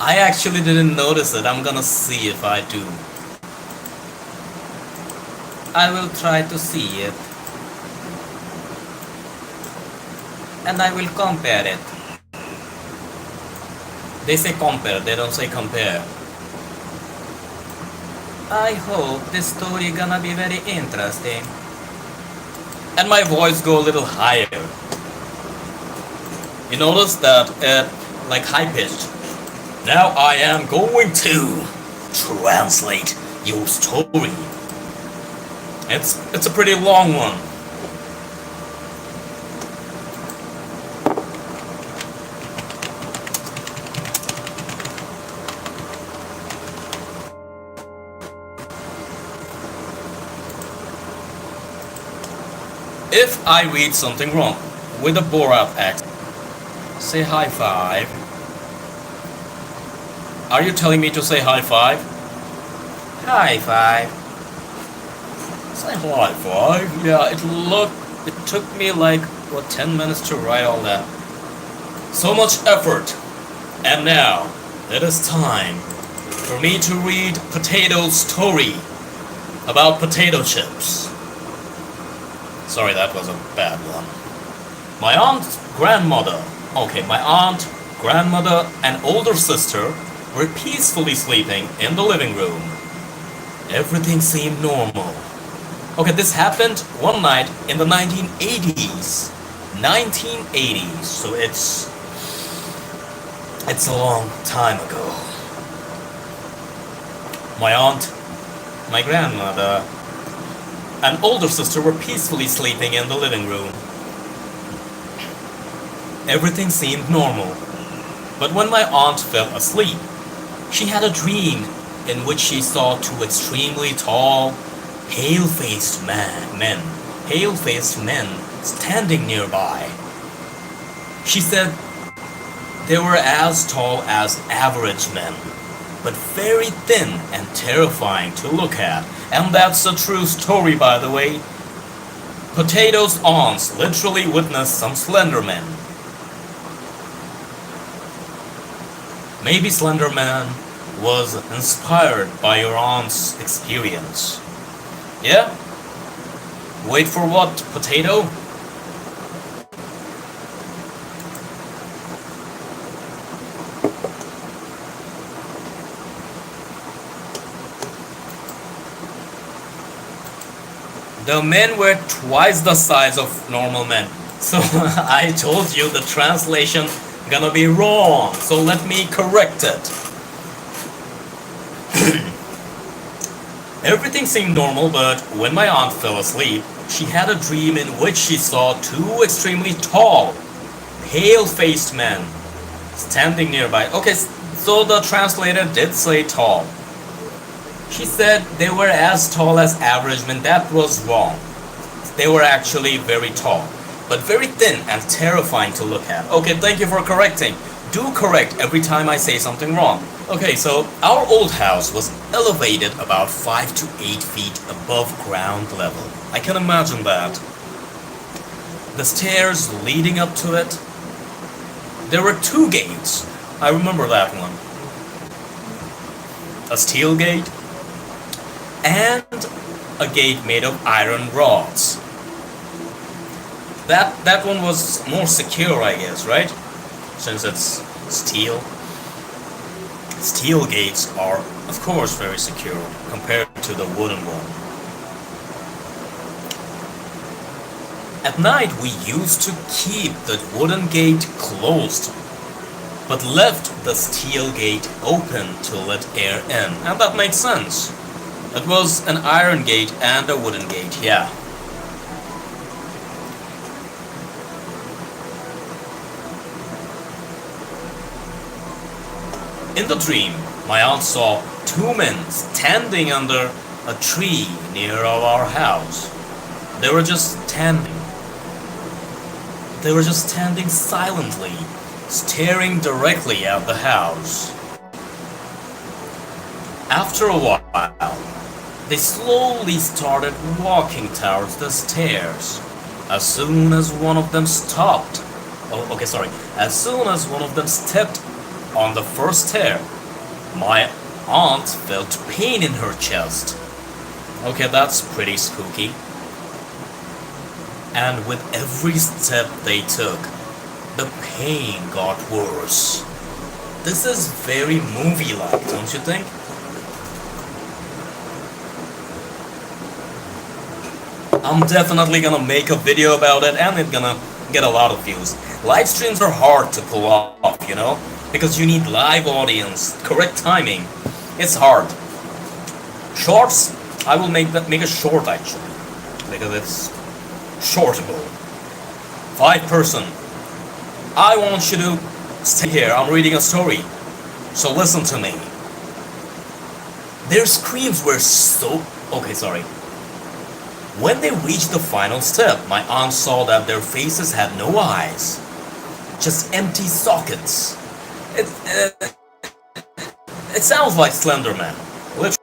I actually didn't notice it. I'm gonna see if I do. I will try to see it. And I will compare it. They say compare, they don't say compare. I hope this story gonna be very interesting. And my voice go a little higher. You notice that like high pitched. Now I am going to translate your story. It's a pretty long one. If I read something wrong with a Borat accent, say high five. Are you telling me to say high five? High five. Say high five. Yeah, it took me like, what, 10 minutes to write all that. So much effort. And now, it is time for me to read Potato's story about potato chips. Sorry, that was a bad one. My aunt, grandmother, and older sister were peacefully sleeping in the living room. Everything seemed normal. Okay, this happened one night in the 1980s. 1980s, so it's a long time ago. My aunt, my grandmother, and older sister were peacefully sleeping in the living room. Everything seemed normal, but when my aunt fell asleep, she had a dream in which she saw two extremely tall, pale-faced men standing nearby. She said they were as tall as average men, but very thin and terrifying to look at. And that's a true story, by the way. Potato's aunts literally witnessed some slender men. Maybe Slender Man was inspired by your aunt's experience. Yeah? Wait for what, Potato? The men were twice the size of normal men. So I told you the translation gonna be wrong, so let me correct it. Everything seemed normal, but when my aunt fell asleep, she had a dream in which she saw two extremely tall, pale-faced men standing nearby. Okay, so the translator did say tall. She said they were as tall as average men. That was wrong. They were actually very tall, but very thin and terrifying to look at. Okay, thank you for correcting. Do correct every time I say something wrong. Okay, so our old house was elevated about 5 to 8 feet above ground level. I can imagine that. The stairs leading up to it, there were 2 gates. I remember that one. A steel gate and a gate made of iron rods. That one was more secure, I guess, right? Since it's steel. Steel gates are, of course, very secure compared to the wooden one. At night we used to keep the wooden gate closed, but left the steel gate open to let air in. And that makes sense. It was an iron gate and a wooden gate, yeah. In the dream, my aunt saw two men standing under a tree near our house. They were just standing. They were just standing silently, staring directly at the house. After a while, they slowly started walking towards the stairs. As soon as one of them stopped, as soon as one of them stepped on the first stair, my aunt felt pain in her chest. Okay, that's pretty spooky. And with every step they took, the pain got worse. This is very movie-like, don't you think? I'm definitely gonna make a video about it, and it's gonna get a lot of views. Live streams are hard to pull off, you know? Because you need live audience, correct timing. It's hard. Shorts, I will make a short actually, because it's shortable. 5-person. I want you to stay here. I'm reading a story, so listen to me. Their screams were so... Okay, sorry. When they reached the final step, my aunt saw that their faces had no eyes, just empty sockets. It sounds like Slender Man, literally.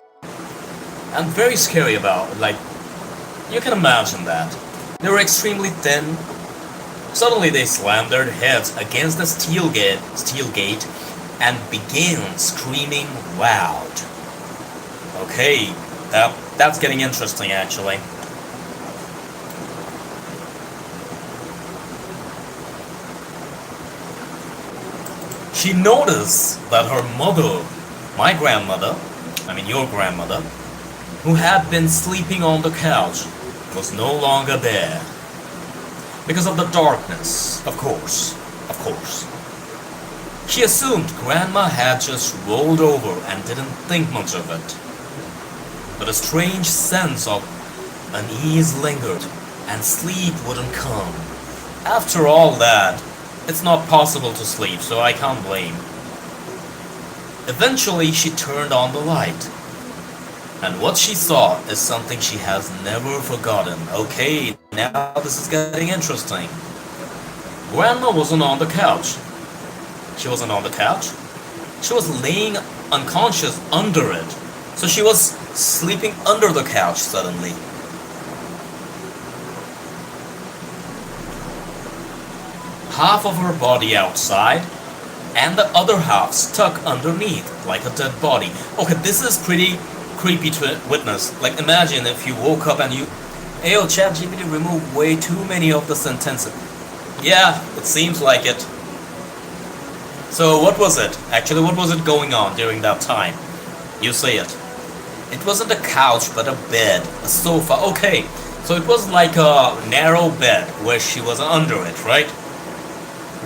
And very scary about it. Like, you can imagine that. They were extremely thin. Suddenly they slammed their heads against the steel gate and began screaming loud. Okay, that's getting interesting actually. She noticed that her mother, my grandmother, your grandmother, who had been sleeping on the couch, was no longer there. Because of the darkness, of course. She assumed Grandma had just rolled over and didn't think much of it. But a strange sense of unease lingered, and sleep wouldn't come. After all that, it's not possible to sleep, so I can't blame. Eventually, she turned on the light. And what she saw is something she has never forgotten. Okay, now this is getting interesting. Grandma wasn't on the couch. She wasn't on the couch. She was laying unconscious under it. So she was sleeping under the couch suddenly. Half of her body outside, and the other half stuck underneath, like a dead body. Okay, this is pretty creepy to witness. Like, imagine if you woke up and you... Ayo, ChatGPT removed way too many of the sentences. Yeah, it seems like it. So what was it? Actually, what was it going on during that time? You say it. It wasn't a couch, but a bed, a sofa. Okay, so it was like a narrow bed where she was under it, right?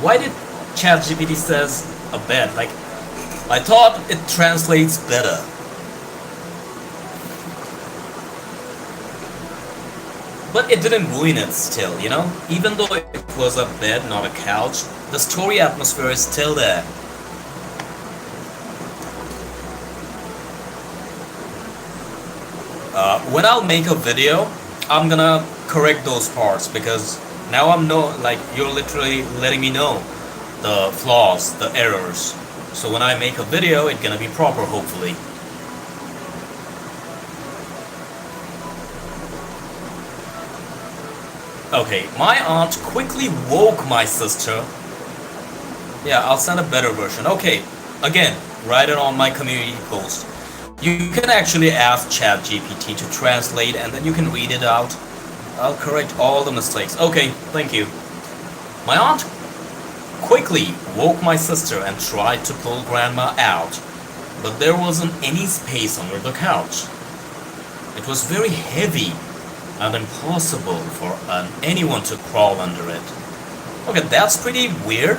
Why did ChatGPT says a bed? Like, I thought it translates better. But it didn't ruin it still, you know? Even though it was a bed, not a couch, the story atmosphere is still there. When I'll make a video, I'm gonna correct those parts, because now you're literally letting me know the flaws, the errors. So when I make a video, it's gonna be proper, hopefully. Okay, my aunt quickly woke my sister. Yeah, I'll send a better version. Okay, again, write it on my community post. You can actually ask ChatGPT to translate, and then you can read it out. I'll correct all the mistakes. Okay, thank you. My aunt quickly woke my sister and tried to pull Grandma out, but there wasn't any space under the couch. It was very heavy, and impossible for anyone to crawl under it. Okay, that's pretty weird.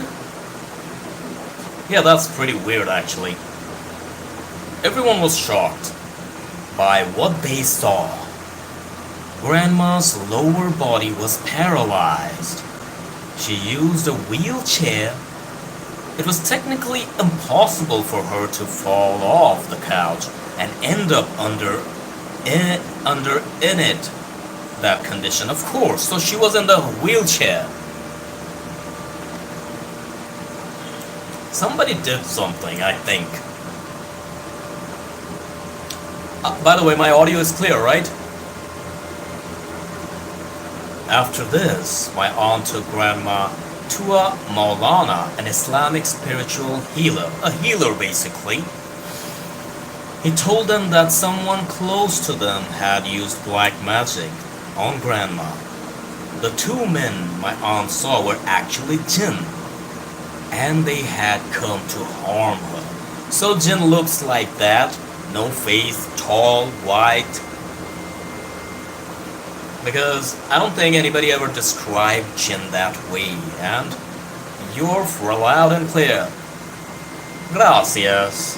Yeah, that's pretty weird actually. Everyone was shocked by what they saw. Grandma's lower body was paralyzed. She used a wheelchair. It was technically impossible for her to fall off the couch and end up in it. That condition, of course. So she was in the wheelchair. Somebody did something, I think. By the way, my audio is clear, right? After this, my aunt took Grandma to a Maulana, an Islamic spiritual healer. A healer, basically. He told them that someone close to them had used black magic on Grandma. The two men my aunt saw were actually jinn, and they had come to harm her. So jinn looks like that, no face, tall, white. Because I don't think anybody ever described jinn that way, and you're for loud and clear. Gracias.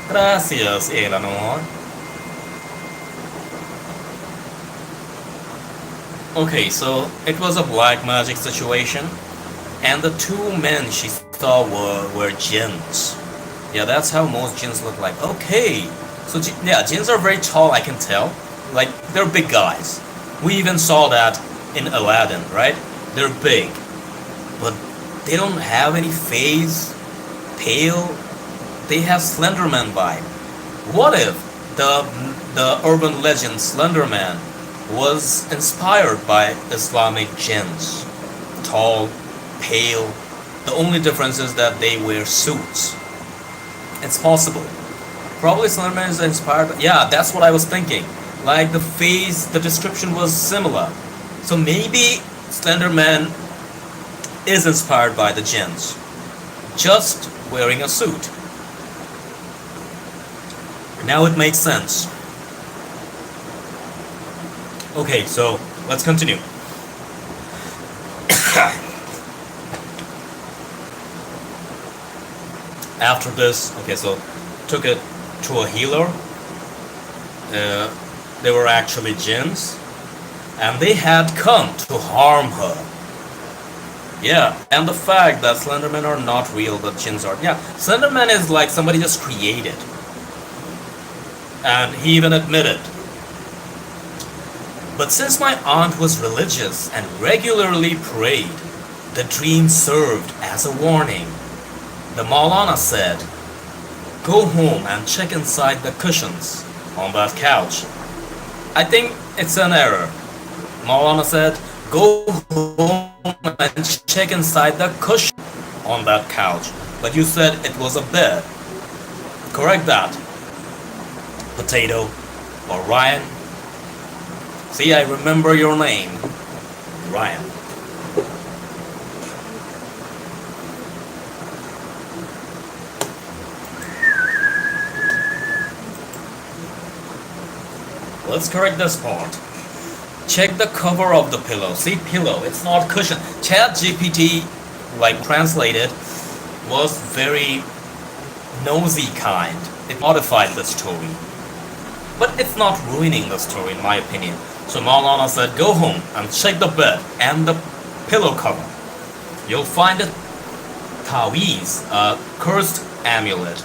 Gracias, Eleanor. Okay, so it was a black magic situation, and the two men she saw were jinns. Yeah, that's how most jinns look like. Okay, so yeah, jinns are very tall, I can tell. Like, they're big guys. We even saw that in Aladdin, right? They're big, but they don't have any face, pale. They have Slenderman vibe. What if the urban legend Slenderman was inspired by Islamic jinns? Tall, pale. The only difference is that they wear suits. It's possible. Probably Slenderman is inspired by, yeah, that's what I was thinking. Like the face, the description was similar. So maybe Slenderman is inspired by the jinns. Just wearing a suit. Now it makes sense. Okay, so let's continue. After this, okay, so took it to a healer. They were actually jinns, and they had come to harm her. Yeah, and the fact that Slendermen are not real, but jinns are. Yeah, Slenderman is like somebody just created. And he even admitted. But since my aunt was religious and regularly prayed, the dream served as a warning. The Maulana said, "Go home and check inside the cushions on that couch." I think it's an error. Maulana said, "Go home and check inside the cushion on that couch." But you said it was a bed. Correct that. Potato or Ryan. See, I remember your name. Ryan. Let's correct this part. Check the cover of the pillow. See, pillow, it's not cushion. ChatGPT, like translated, was very nosy kind. It modified the story. But it's not ruining the story in my opinion. So Maulana said, go home and check the bed and the pillow cover. You'll find a tawiz, a cursed amulet.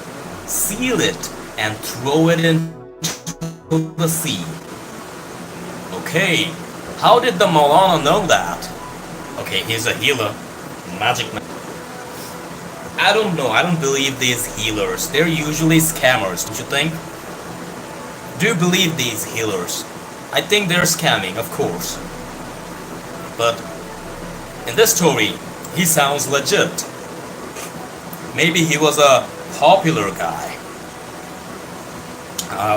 Seal it and throw it into the sea. Okay, how did the Maulana know that? Okay, he's a healer. Magic man. I don't know, I don't believe these healers. They're usually scammers, don't you think? Do you believe these healers? I think they're scamming, of course. But in this story, he sounds legit. Maybe he was a popular guy.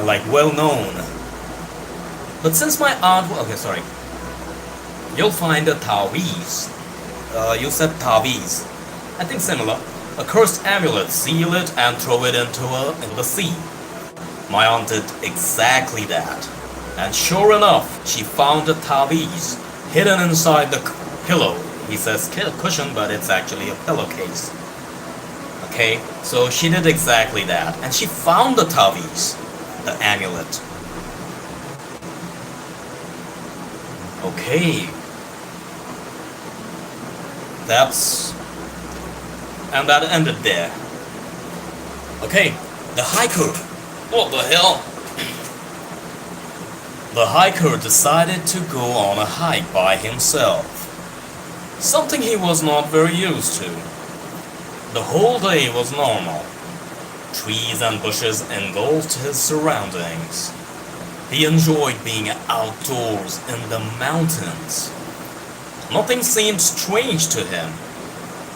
Like well known. But since my aunt... Okay, sorry. You'll find a tawiz. You said tawiz. I think similar. A cursed amulet. Seal it and throw it into the sea. My aunt did exactly that. And sure enough, she found a taviz hidden inside the pillow. He says cushion, but it's actually a pillowcase. Okay, so she did exactly that, and she found the taviz, the amulet. Okay, and that ended there. Okay, the hiker. What the hell? The hiker decided to go on a hike by himself. Something he was not very used to. The whole day was normal. Trees and bushes engulfed his surroundings. He enjoyed being outdoors in the mountains. Nothing seemed strange to him.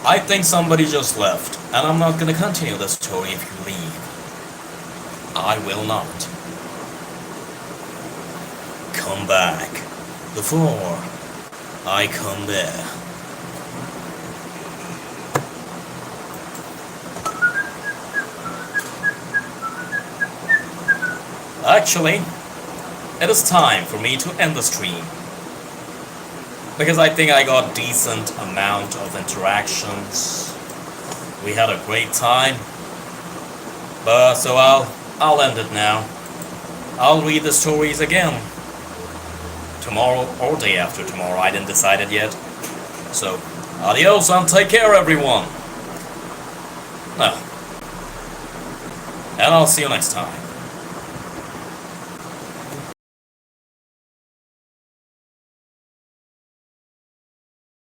I think somebody just left, and I'm not gonna continue the story if you leave. I will not. Come back before I come there. Actually, it is time for me to end the stream, because I think I got decent amount of interactions. We had a great time, but so I'll end it now. I'll read the stories again tomorrow or day after tomorrow. I didn't decide it yet. So adios and take care, everyone. And I'll see you next time.